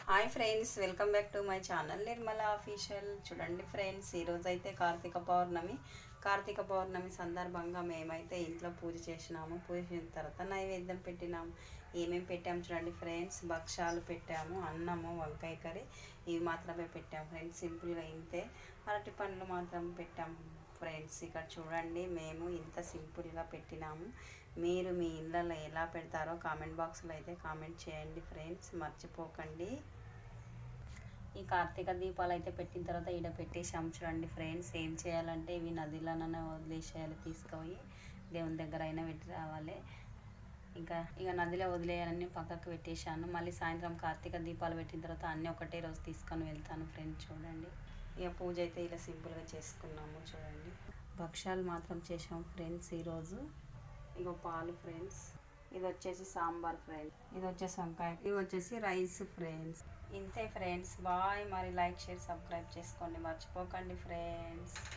Hi friends, welcome back to my channel Nirmala official. చూడండి friends, ఈరోజు అయితే కార్తీక పౌర్ణమి సందర్భంగా మేమైతే ఇంట్లో పూజ చేసినాము. పూజ చేసిన తర్వాత నైవేద్యం పెట్టినాము. ఏమేమి పెట్టాము చూడండి ఫ్రెండ్స్. భక్షాలు పెట్టాము, అన్నము, వంకాయ కర్రీ, ఇవి మాత్రమే పెట్టాము ఫ్రెండ్స్. సింపుల్గా ఇంతే. అరటి పండ్లు మాత్రం పెట్టాము ఫ్రెండ్స్. ఇక్కడ చూడండి, మేము ఇంత సింపుల్గా పెట్టినాము. మీరు మీ ఇళ్ళలో ఎలా పెడతారో కామెంట్ బాక్స్లో అయితే కామెంట్ చేయండి ఫ్రెండ్స్, మర్చిపోకండి. ఈ కార్తీక దీపాలు అయితే పెట్టిన తర్వాత ఈడ పెట్టేసాము చూడండి ఫ్రెండ్స్. ఏం చేయాలంటే ఇవి నదిలోనైనా వదిలేసేయాలి, తీసుకుపోయి దేవుని దగ్గర అయినా పెట్టి రావాలి. ఇక నదిలో వదిలేయాలని పక్కకు పెట్టేశాను. మళ్ళీ సాయంత్రం కార్తీక దీపాలు పెట్టిన తర్వాత అన్నీ ఒకటే రోజు తీసుకొని వెళ్తాను ఫ్రెండ్స్. చూడండి, ఇక పూజ అయితే ఇలా సింపుల్గా చేసుకున్నాము చూడండి. భక్షాలు మాత్రం చేసాము ఫ్రెండ్స్ ఈరోజు. ఇగో పాలు ఫ్రెండ్స్, ఇది వచ్చేసి సాంబార్ ఫ్రెండ్స్, ఇది వచ్చేసి వంకాయ, ఇది వచ్చేసి రైస్ ఫ్రెండ్స్. ఇంతే ఫ్రెండ్స్, బాయ్. మరి లైక్, షేర్, సబ్స్క్రైబ్ చేసుకోండి, మర్చిపోకండి ఫ్రెండ్స్.